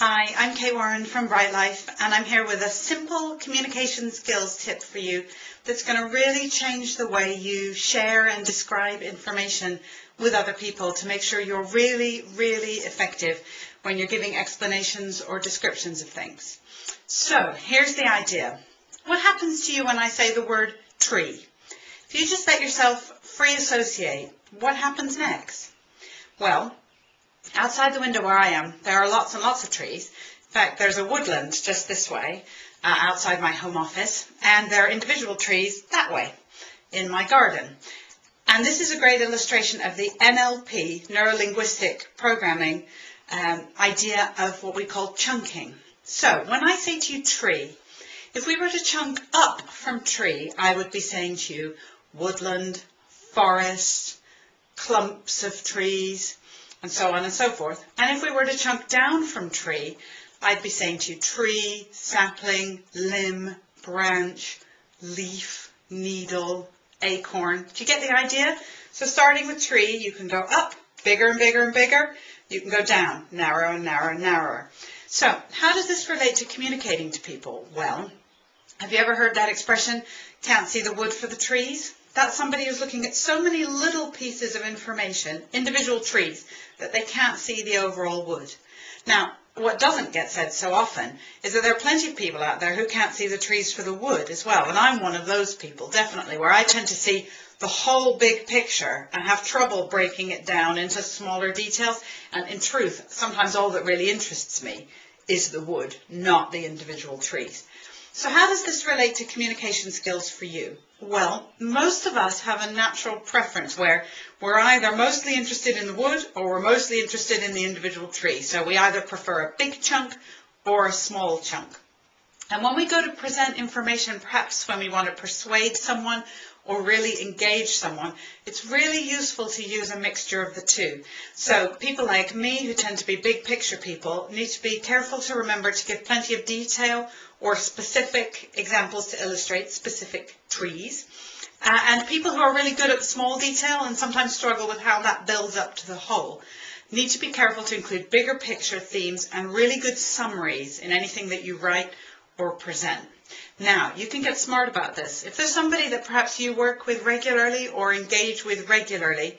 Hi, I'm Kay Warren from Bright Life, and I'm here with a simple communication skills tip for you that's going to really change the way you share and describe information with other people to make sure you're really, really effective when you're giving explanations or descriptions of things. So, here's the idea. What happens to you when I say the word tree? If you just let yourself free associate, what happens next? Well, outside the window where I am, there are lots and lots of trees. In fact, there's a woodland just this way, outside my home office, and there are individual trees that way, in my garden. And this is a great illustration of the NLP, Neuro Linguistic Programming, idea of what we call chunking. So, when I say to you tree, if we were to chunk up from tree, I would be saying to you woodland, forest, clumps of trees, and so on and so forth. And if we were to chunk down from tree, I'd be saying to you tree, sapling, limb, branch, leaf, needle, acorn. Do you get the idea? So starting with tree, you can go up, bigger and bigger and bigger. You can go down, narrower and narrower and narrower. So how does this relate to communicating to people? Well, have you ever heard that expression, can't see the wood for the trees? That's somebody who's looking at so many little pieces of information, individual trees, that they can't see the overall wood. Now, what doesn't get said so often is that there are plenty of people out there who can't see the trees for the wood as well. And I'm one of those people, definitely, where I tend to see the whole big picture and have trouble breaking it down into smaller details. And in truth, sometimes all that really interests me is the wood, not the individual trees. So how does this relate to communication skills for you? Well, most of us have a natural preference where we're either mostly interested in the wood or we're mostly interested in the individual tree. So we either prefer a big chunk or a small chunk. And when we go to present information, perhaps when we want to persuade someone or really engage someone, it's really useful to use a mixture of the two. So people like me, who tend to be big picture people, need to be careful to remember to give plenty of detail or specific examples to illustrate specific trees. And people who are really good at the small detail and sometimes struggle with how that builds up to the whole need to be careful to include bigger picture themes and really good summaries in anything that you write or present. Now, you can get smart about this. If there's somebody that perhaps you work with regularly or engage with regularly,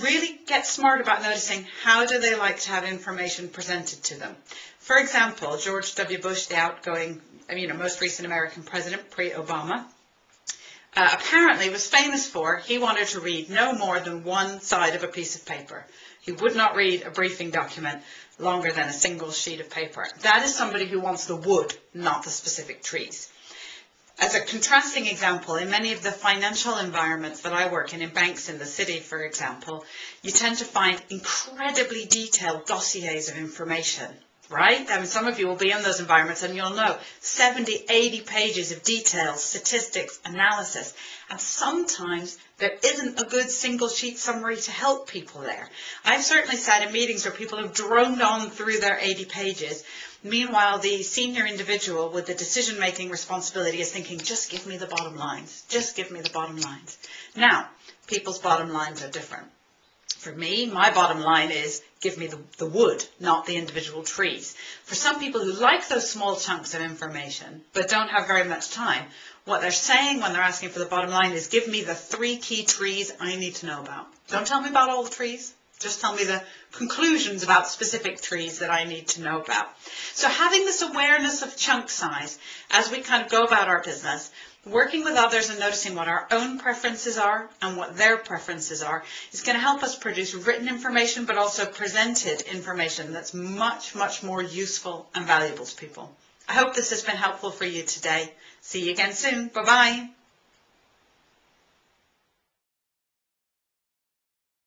really get smart about noticing how do they like to have information presented to them. For example, George W. Bush, the outgoing, most recent American president, pre-Obama, apparently was famous for, he wanted to read no more than one side of a piece of paper. He would not read a briefing document longer than a single sheet of paper. That is somebody who wants the wood, not the specific trees. As a contrasting example, in many of the financial environments that I work in banks in the city, for example, you tend to find incredibly detailed dossiers of information, right? Some of you will be in those environments and you'll know 70, 80 pages of details, statistics, analysis. And sometimes there isn't a good single sheet summary to help people there. I've certainly sat in meetings where people have droned on through their 80 pages. Meanwhile, the senior individual with the decision-making responsibility is thinking, just give me the bottom lines. Just give me the bottom lines. Now, people's bottom lines are different. For me, my bottom line is give me the wood, not the individual trees. For some people who like those small chunks of information but don't have very much time, what they're saying when they're asking for the bottom line is give me the 3 key trees I need to know about. Don't tell me about all the trees. Just tell me the conclusions about specific trees that I need to know about. So having this awareness of chunk size as we kind of go about our business, working with others and noticing what our own preferences are and what their preferences are is going to help us produce written information but also presented information that's much, much more useful and valuable to people. I hope this has been helpful for you today. See you again soon. Bye-bye.